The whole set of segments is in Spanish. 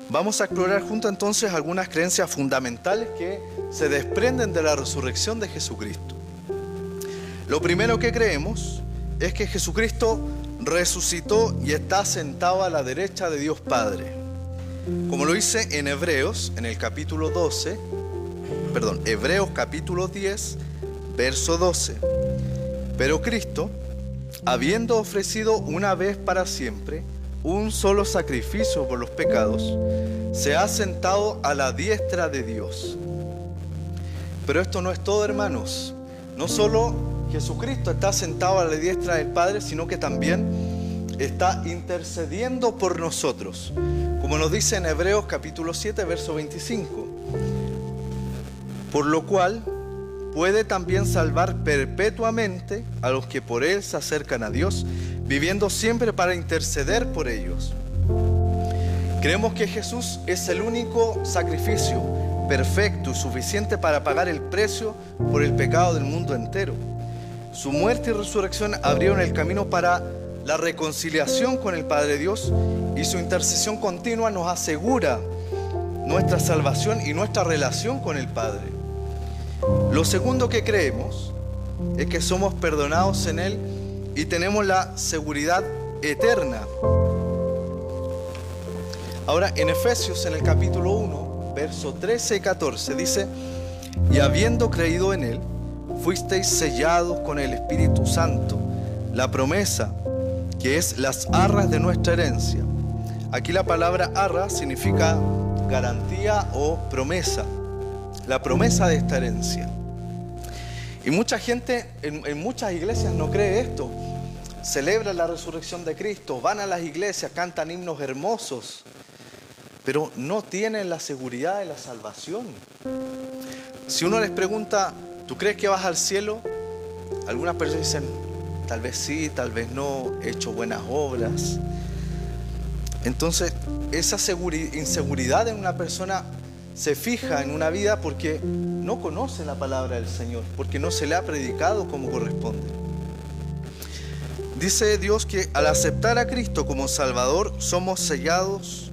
Vamos a explorar juntos entonces algunas creencias fundamentales que se desprenden de la resurrección de Jesucristo. Lo primero que creemos es que Jesucristo resucitó y está sentado a la derecha de Dios Padre. Como lo dice en Hebreos, en el capítulo 12, Hebreos capítulo 10, verso 12. Pero Cristo, habiendo ofrecido una vez para siempre un solo sacrificio por los pecados, se ha sentado a la diestra de Dios. Pero esto no es todo, hermanos. No solo Jesucristo está sentado a la diestra del Padre, sino que también está intercediendo por nosotros, como nos dice en Hebreos capítulo 7, verso 25. Por lo cual puede también salvar perpetuamente a los que por Él se acercan a Dios, viviendo siempre para interceder por ellos. Creemos que Jesús es el único sacrificio perfecto y suficiente para pagar el precio por el pecado del mundo entero. Su muerte y resurrección abrieron el camino para la reconciliación con el Padre Dios, y su intercesión continua nos asegura nuestra salvación y nuestra relación con el Padre. Lo segundo que creemos es que somos perdonados en Él y tenemos la seguridad eterna. Ahora, en Efesios, en el capítulo 1, verso 13 y 14, dice: y habiendo creído en Él, fuisteis sellados con el Espíritu Santo, la promesa que es las arras de nuestra herencia. Aquí la palabra arra significa garantía o promesa, la promesa de esta herencia. Y mucha gente en muchas iglesias no cree esto. Celebran la resurrección de Cristo, van a las iglesias, cantan himnos hermosos, pero no tienen la seguridad de la salvación. Si uno les pregunta, ¿tú crees que vas al cielo? Algunas personas dicen, tal vez sí, tal vez no, he hecho buenas obras. Entonces, esa inseguridad en una persona se fija en una vida porque no conoce la palabra del Señor, porque no se le ha predicado como corresponde. Dice Dios que al aceptar a Cristo como Salvador, somos sellados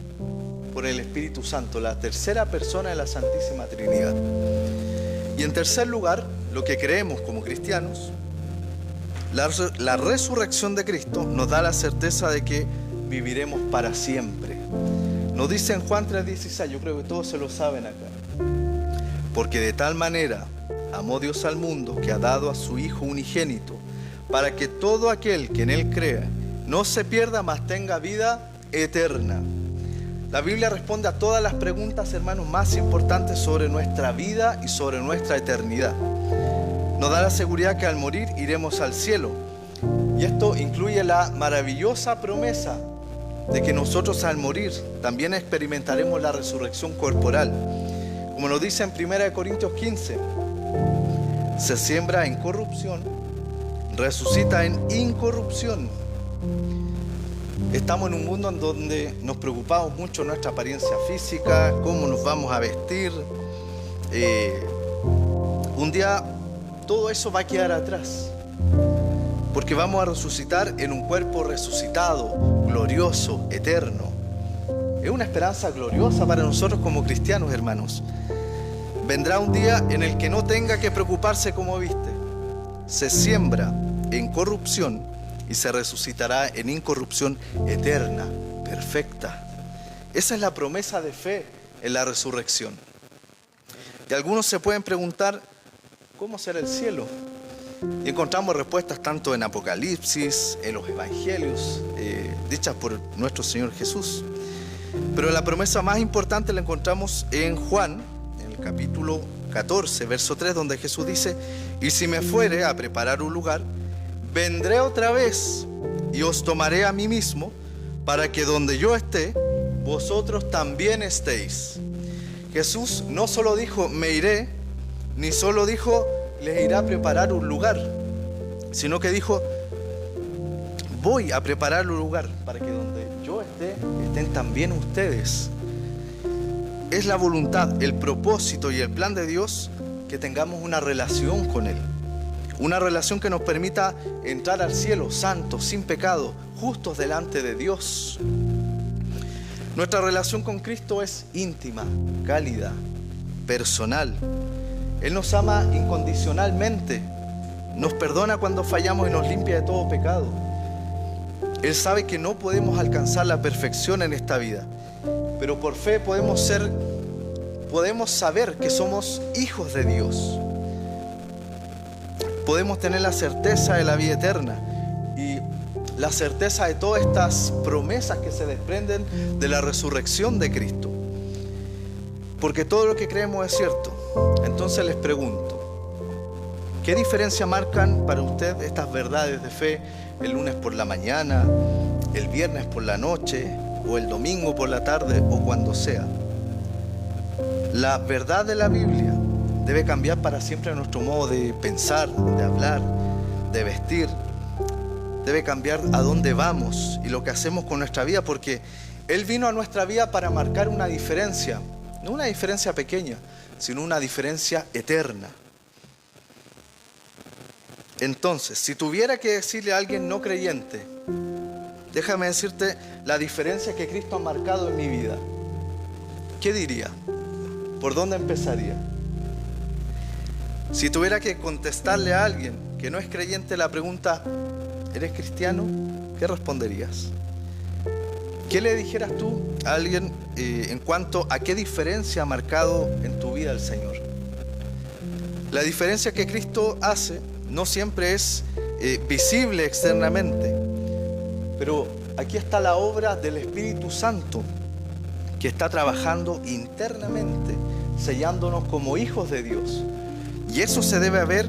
por el Espíritu Santo, la tercera persona de la Santísima Trinidad. Y en tercer lugar, lo que creemos como cristianos, la resurrección de Cristo nos da la certeza de que viviremos para siempre. Nos dice en Juan 3:16, yo creo que todos se lo saben acá. Porque de tal manera amó Dios al mundo que ha dado a su Hijo unigénito, para que todo aquel que en Él crea no se pierda, mas tenga vida eterna. La Biblia responde a todas las preguntas, hermanos, más importantes sobre nuestra vida y sobre nuestra eternidad. Nos da la seguridad que al morir iremos al cielo. Y esto incluye la maravillosa promesa de que nosotros al morir también experimentaremos la resurrección corporal. Como nos dice en 1 Corintios 15, se siembra en corrupción, resucita en incorrupción. Estamos en un mundo en donde nos preocupamos mucho de nuestra apariencia física, cómo nos vamos a vestir. Un día todo eso va a quedar atrás, porque vamos a resucitar en un cuerpo resucitado, glorioso, eterno. Es una esperanza gloriosa para nosotros como cristianos, hermanos. Vendrá un día en el que no tenga que preocuparse como viste. Se siembra en corrupción y se resucitará en incorrupción eterna, perfecta. Esa es la promesa de fe en la resurrección. Y algunos se pueden preguntar, ¿cómo será el cielo? Y encontramos respuestas tanto en Apocalipsis, en los Evangelios, dichas por nuestro Señor Jesús. Pero la promesa más importante la encontramos en Juan, en el capítulo 14, verso 3, donde Jesús dice: y si me fuere a preparar un lugar, vendré otra vez y os tomaré a mí mismo, para que donde yo esté, vosotros también estéis. Jesús no solo dijo, me iré, ni solo dijo, les irá a preparar un lugar, sino que dijo, voy a preparar un lugar para que donde yo esté, estén también ustedes. Es la voluntad, el propósito y el plan de Dios que tengamos una relación con Él. Una relación que nos permita entrar al cielo santos, sin pecado, justos delante de Dios. Nuestra relación con Cristo es íntima, cálida, personal. Él nos ama incondicionalmente, nos perdona cuando fallamos y nos limpia de todo pecado. Él sabe que no podemos alcanzar la perfección en esta vida, pero por fe podemos saber que somos hijos de Dios. Podemos tener la certeza de la vida eterna y la certeza de todas estas promesas que se desprenden de la resurrección de Cristo. Porque todo lo que creemos es cierto. Entonces les pregunto, ¿qué diferencia marcan para usted estas verdades de fe el lunes por la mañana, el viernes por la noche, o el domingo por la tarde, o cuando sea? La verdad de la Biblia debe cambiar para siempre nuestro modo de pensar, de hablar, de vestir. Debe cambiar a dónde vamos y lo que hacemos con nuestra vida, porque Él vino a nuestra vida para marcar una diferencia, no una diferencia pequeña, sino una diferencia eterna. Entonces, si tuviera que decirle a alguien no creyente, déjame decirte la diferencia que Cristo ha marcado en mi vida, ¿qué diría? ¿Por dónde empezaría? Si tuviera que contestarle a alguien que no es creyente la pregunta, ¿eres cristiano? ¿Qué responderías? ¿Qué le dijeras tú a alguien en cuanto a qué diferencia ha marcado en tu vida el Señor? La diferencia que Cristo hace no siempre es visible externamente, pero aquí está la obra del Espíritu Santo que está trabajando internamente, sellándonos como hijos de Dios. Y eso se debe ver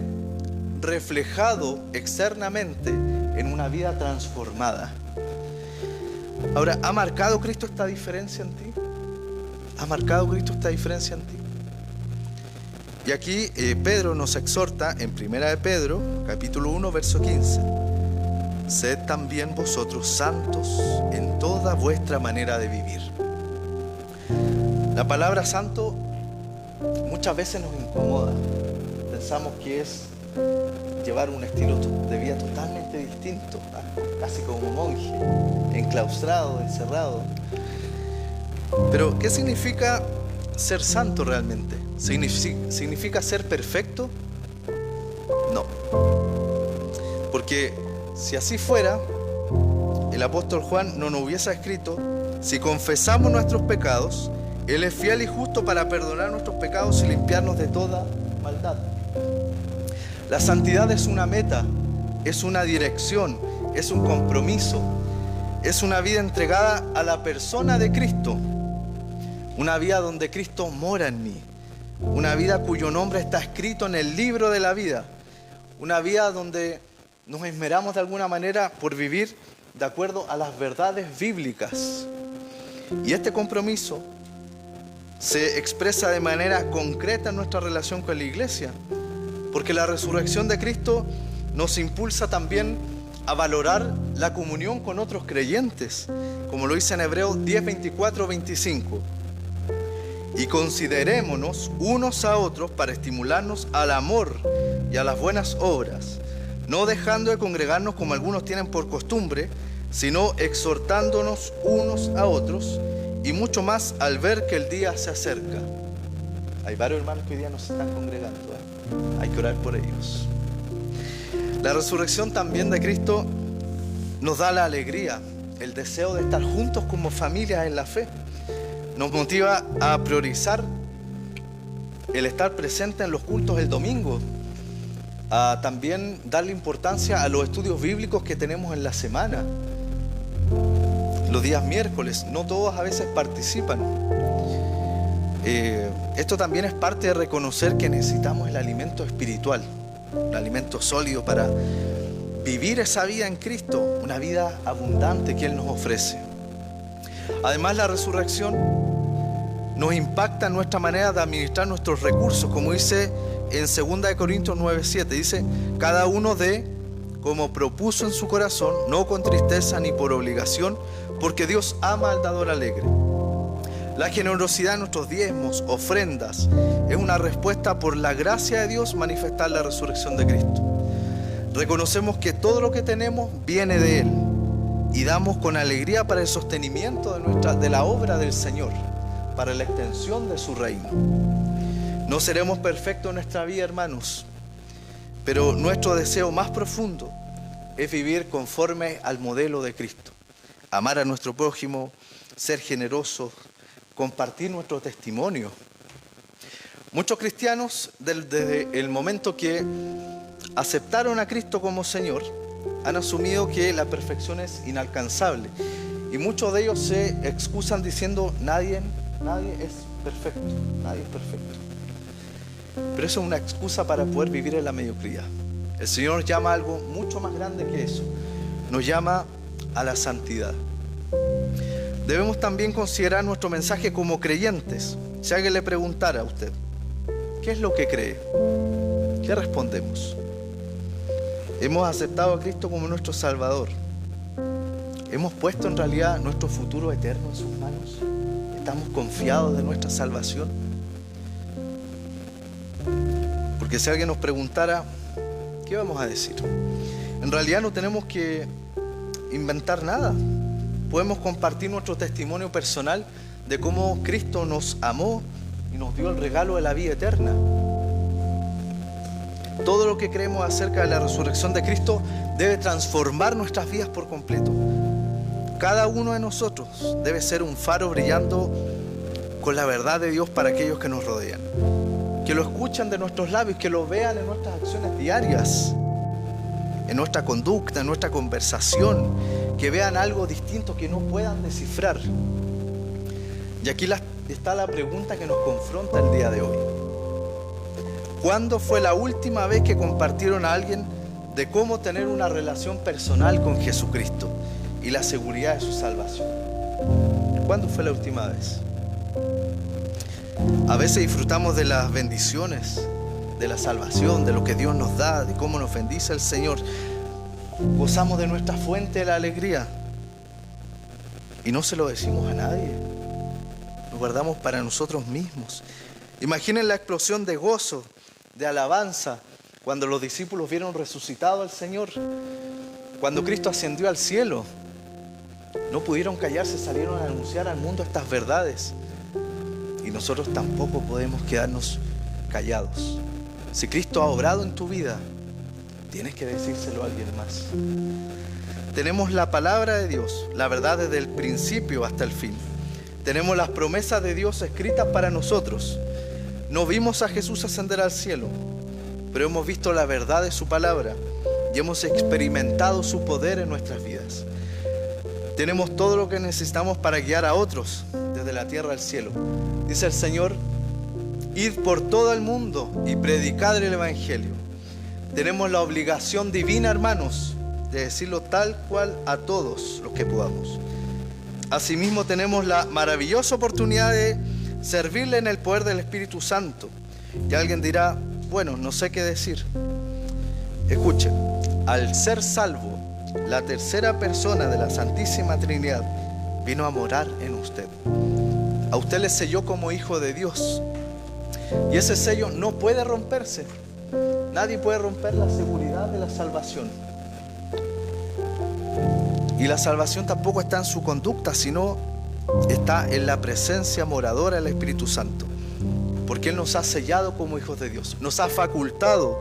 reflejado externamente en una vida transformada. Ahora, ¿ha marcado Cristo esta diferencia en ti? ¿Ha marcado Cristo esta diferencia en ti? Y aquí Pedro nos exhorta en 1 de Pedro, capítulo 1, verso 15. Sed también vosotros santos en toda vuestra manera de vivir. La palabra santo muchas veces nos incomoda. Pensamos que es llevar un estilo de vida totalmente distinto, casi como monje, enclaustrado, encerrado. Pero, ¿qué significa ser santo realmente? ¿Significa ser perfecto? No. Porque si así fuera, el apóstol Juan no nos hubiese escrito: si confesamos nuestros pecados, Él es fiel y justo para perdonar nuestros pecados y limpiarnos de toda maldad. La santidad es una meta, es una dirección, es un compromiso, es una vida entregada a la persona de Cristo, una vida donde Cristo mora en mí, una vida cuyo nombre está escrito en el libro de la vida, una vida donde nos esmeramos de alguna manera por vivir de acuerdo a las verdades bíblicas. Y este compromiso se expresa de manera concreta en nuestra relación con la iglesia, porque la resurrección de Cristo nos impulsa también a valorar la comunión con otros creyentes, como lo dice en Hebreos 10, 24, 25. Y considerémonos unos a otros para estimularnos al amor y a las buenas obras, no dejando de congregarnos como algunos tienen por costumbre, sino exhortándonos unos a otros, y mucho más al ver que el día se acerca. Hay varios hermanos que hoy día nos están congregando, hay que orar por ellos. La resurrección también de Cristo nos da la alegría, el deseo de estar juntos como familia en la fe. Nos motiva a priorizar el estar presente en los cultos el domingo, a también darle importancia a los estudios bíblicos que tenemos en la semana. Los días miércoles, no todos a veces participan. Esto también es parte de reconocer que necesitamos el alimento espiritual, un alimento sólido para vivir esa vida en Cristo, una vida abundante que Él nos ofrece. Además, la resurrección nos impacta en nuestra manera de administrar nuestros recursos, como dice en 2 Corintios 9:7, dice: cada uno dé como propuso en su corazón, no con tristeza ni por obligación, porque Dios ama al dador alegre. La generosidad de nuestros diezmos, ofrendas, es una respuesta por la gracia de Dios manifestar la resurrección de Cristo. Reconocemos que todo lo que tenemos viene de Él y damos con alegría para el sostenimiento de la obra del Señor, para la extensión de su reino. No seremos perfectos en nuestra vida, hermanos, pero nuestro deseo más profundo es vivir conforme al modelo de Cristo. Amar a nuestro prójimo, ser generosos, compartir nuestro testimonio. Muchos cristianos, desde el momento que aceptaron a Cristo como Señor, han asumido que la perfección es inalcanzable. Y muchos de ellos se excusan diciendo, nadie es perfecto, nadie es perfecto. Pero eso es una excusa para poder vivir en la mediocridad. El Señor nos llama a algo mucho más grande que eso. Nos llama a la santidad. Debemos también considerar nuestro mensaje como creyentes. Si alguien le preguntara a usted, ¿qué es lo que cree? ¿Qué respondemos? Hemos aceptado a Cristo como nuestro Salvador. ¿Hemos puesto en realidad nuestro futuro eterno en sus manos? ¿Estamos confiados de nuestra salvación? Porque si alguien nos preguntara, ¿qué vamos a decir? En realidad no tenemos que inventar nada. Podemos compartir nuestro testimonio personal de cómo Cristo nos amó y nos dio el regalo de la vida eterna. Todo lo que creemos acerca de la resurrección de Cristo debe transformar nuestras vidas por completo. Cada uno de nosotros debe ser un faro brillando con la verdad de Dios para aquellos que nos rodean. Que lo escuchen de nuestros labios, que lo vean en nuestras acciones diarias, en nuestra conducta, en nuestra conversación, que vean algo distinto que no puedan descifrar. Y aquí está la pregunta que nos confronta el día de hoy. ¿Cuándo fue la última vez que compartieron a alguien de cómo tener una relación personal con Jesucristo y la seguridad de su salvación? ¿Cuándo fue la última vez? A veces disfrutamos de las bendiciones, de la salvación, de lo que Dios nos da, de cómo nos bendice el Señor. Gozamos de nuestra fuente de la alegría y no se lo decimos a nadie. Lo guardamos para nosotros mismos. Imaginen la explosión de gozo, de alabanza, cuando los discípulos vieron resucitado al Señor, cuando Cristo ascendió al cielo. No pudieron callarse, salieron a anunciar al mundo estas verdades. Y nosotros tampoco podemos quedarnos callados. Si Cristo ha obrado en tu vida, tienes que decírselo a alguien más. Tenemos la palabra de Dios, la verdad desde el principio hasta el fin. Tenemos las promesas de Dios escritas para nosotros. No vimos a Jesús ascender al cielo, pero hemos visto la verdad de su palabra y hemos experimentado su poder en nuestras vidas. Tenemos todo lo que necesitamos para guiar a otros desde la tierra al cielo. Dice el Señor, id por todo el mundo y predicad el Evangelio. Tenemos la obligación divina, hermanos, de decirlo tal cual a todos los que podamos. Asimismo tenemos la maravillosa oportunidad de servirle en el poder del Espíritu Santo. Y alguien dirá, bueno, no sé qué decir. Escuche, al ser salvo, la tercera persona de la Santísima Trinidad vino a morar en usted. A usted le selló como hijo de Dios. Y ese sello no puede romperse. Nadie puede romper la seguridad de la salvación. Y la salvación tampoco está en su conducta, sino está en la presencia moradora del Espíritu Santo. Porque Él nos ha sellado como hijos de Dios. Nos ha facultado.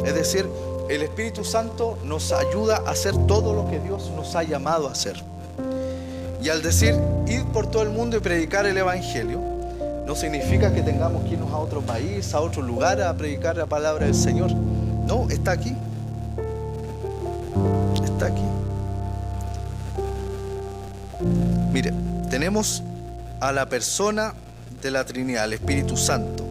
Es decir, el Espíritu Santo nos ayuda a hacer todo lo que Dios nos ha llamado a hacer. Y al decir, id por todo el mundo y predicar el Evangelio, no significa que tengamos que irnos a otro país, a otro lugar a predicar la palabra del Señor. No, está aquí. Está aquí. Mire, tenemos a la persona de la Trinidad, el Espíritu Santo,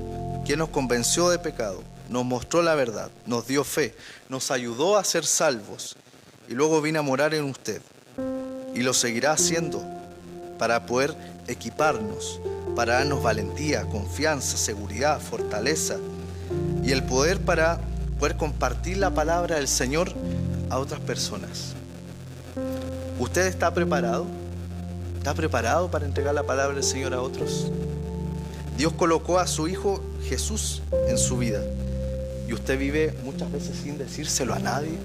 quien nos convenció de pecado, nos mostró la verdad, nos dio fe, nos ayudó a ser salvos y luego vino a morar en usted. Y lo seguirá haciendo para poder equiparnos, para darnos valentía, confianza, seguridad, fortaleza y el poder para poder compartir la palabra del Señor a otras personas. ¿Usted está preparado? ¿Está preparado para entregar la palabra del Señor a otros? Dios colocó a su Hijo Jesús en su vida y usted vive muchas veces sin decírselo a nadie.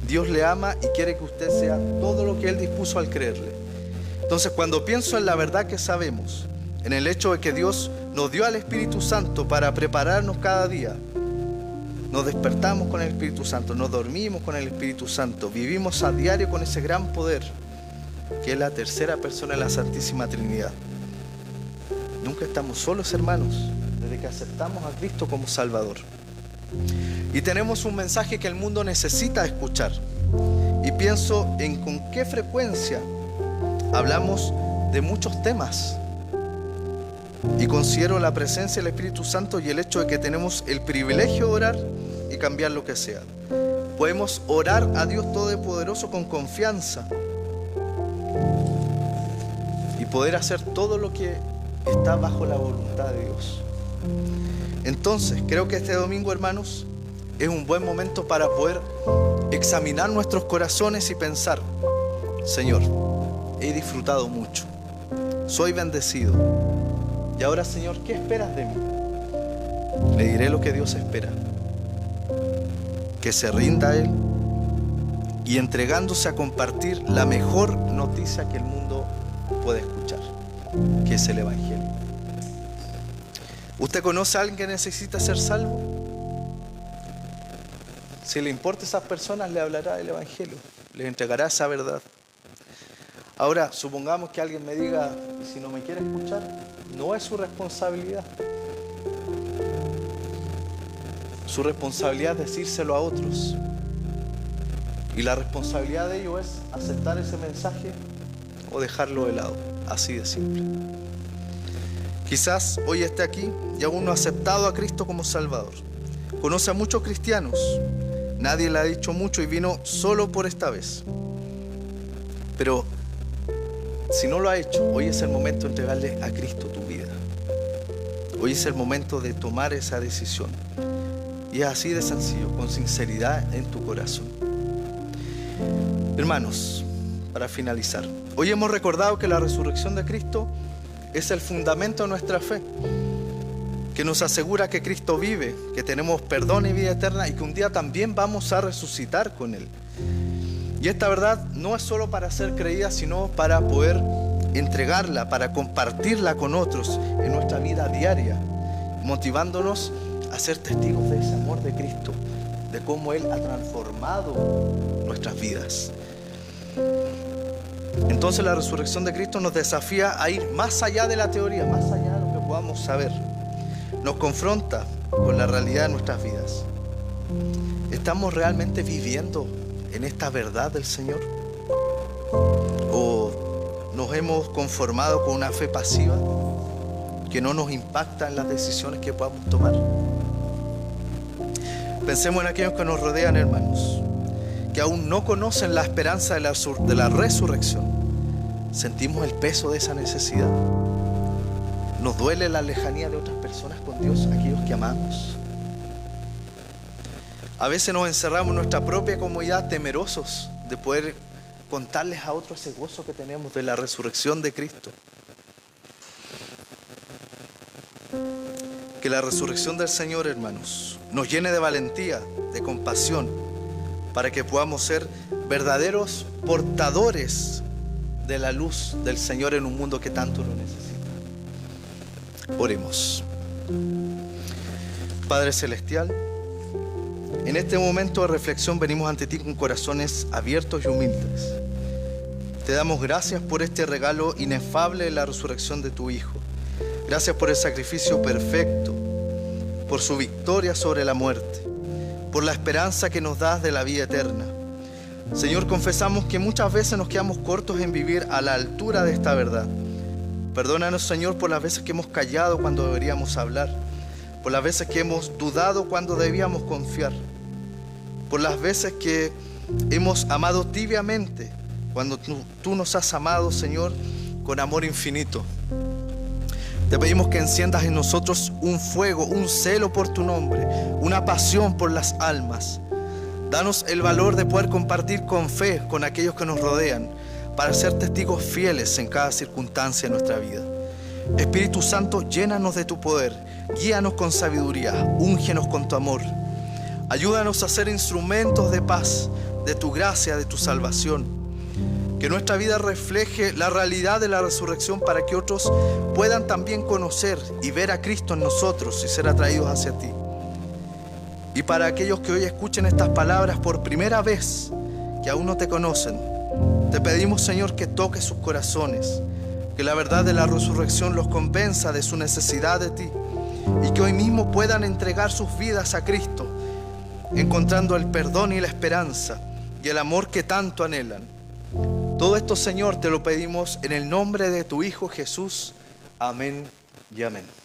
Dios le ama y quiere que usted sea todo lo que Él dispuso al creerle. Entonces, cuando pienso en la verdad que sabemos, en el hecho de que Dios nos dio al Espíritu Santo para prepararnos cada día, nos despertamos con el Espíritu Santo, nos dormimos con el Espíritu Santo, vivimos a diario con ese gran poder que es la tercera persona de la Santísima Trinidad. Nunca estamos solos, hermanos, desde que aceptamos a Cristo como Salvador. Y tenemos un mensaje que el mundo necesita escuchar. Y pienso en con qué frecuencia hablamos de muchos temas. Y considero la presencia del Espíritu Santo y el hecho de que tenemos el privilegio de orar y cambiar lo que sea. Podemos orar a Dios Todopoderoso con confianza y poder hacer todo lo que está bajo la voluntad de Dios. Entonces, creo que este domingo, hermanos, es un buen momento para poder examinar nuestros corazones y pensar: Señor, he disfrutado mucho, soy bendecido, y ahora, Señor, ¿qué esperas de mí? Le diré lo que Dios espera: que se rinda a Él y entregándose a compartir la mejor noticia que el mundo puede escuchar, que es el Evangelio. ¿Usted conoce a alguien que necesita ser salvo? Si le importa a esas personas, le hablará del Evangelio, les entregará esa verdad. Ahora, supongamos que alguien me diga: ¿y si no me quiere escuchar? No es su responsabilidad. Su responsabilidad es decírselo a otros. Y la responsabilidad de ellos es aceptar ese mensaje o dejarlo de lado. Así de simple. Quizás hoy esté aquí y aún no ha aceptado a Cristo como Salvador. Conoce a muchos cristianos. Nadie le ha dicho mucho y vino solo por esta vez. Pero si no lo ha hecho, hoy es el momento de entregarle a Cristo tu vida. Hoy es el momento de tomar esa decisión. Y es así de sencillo, con sinceridad en tu corazón. Hermanos, para finalizar, hoy hemos recordado que la resurrección de Cristo es el fundamento de nuestra fe, que nos asegura que Cristo vive, que tenemos perdón y vida eterna y que un día también vamos a resucitar con Él. Y esta verdad no es solo para ser creída, sino para poder entregarla, para compartirla con otros en nuestra vida diaria, motivándonos a ser testigos de ese amor de Cristo, de cómo Él ha transformado nuestras vidas. Entonces la resurrección de Cristo nos desafía a ir más allá de la teoría, más allá de lo que podamos saber. Nos confronta con la realidad de nuestras vidas. ¿Estamos realmente viviendo en esta verdad del Señor? ¿O nos hemos conformado con una fe pasiva que no nos impacta en las decisiones que podamos tomar? Pensemos en aquellos que nos rodean, hermanos, que aún no conocen la esperanza de la resurrección. Sentimos el peso de esa necesidad. Nos duele la lejanía de otras personas con Dios, aquellos que amamos. A veces nos encerramos en nuestra propia comodidad, temerosos de poder contarles a otros ese gozo que tenemos de la resurrección de Cristo. Que la resurrección del Señor, hermanos, nos llene de valentía, de compasión, para que podamos ser verdaderos portadores de la luz del Señor en un mundo que tanto lo necesita. Oremos. Padre Celestial, en este momento de reflexión venimos ante ti con corazones abiertos y humildes. Te damos gracias por este regalo inefable de la resurrección de tu Hijo. Gracias por el sacrificio perfecto, por su victoria sobre la muerte, por la esperanza que nos das de la vida eterna. Señor, confesamos que muchas veces nos quedamos cortos en vivir a la altura de esta verdad. Perdónanos, Señor, por las veces que hemos callado cuando deberíamos hablar, por las veces que hemos dudado cuando debíamos confiar, por las veces que hemos amado tibiamente cuando tú nos has amado, Señor, con amor infinito. Te pedimos que enciendas en nosotros un fuego, un celo por tu nombre, una pasión por las almas. Danos el valor de poder compartir con fe con aquellos que nos rodean, para ser testigos fieles en cada circunstancia de nuestra vida. Espíritu Santo, llénanos de tu poder, guíanos con sabiduría, úngenos con tu amor. Ayúdanos a ser instrumentos de paz, de tu gracia, de tu salvación. Que nuestra vida refleje la realidad de la resurrección para que otros puedan también conocer y ver a Cristo en nosotros y ser atraídos hacia ti. Y para aquellos que hoy escuchen estas palabras por primera vez, que aún no te conocen, te pedimos, Señor, que toques sus corazones, que la verdad de la resurrección los convenza de su necesidad de ti y que hoy mismo puedan entregar sus vidas a Cristo, encontrando el perdón y la esperanza y el amor que tanto anhelan. Todo esto, Señor, te lo pedimos en el nombre de tu Hijo Jesús. Amén y amén.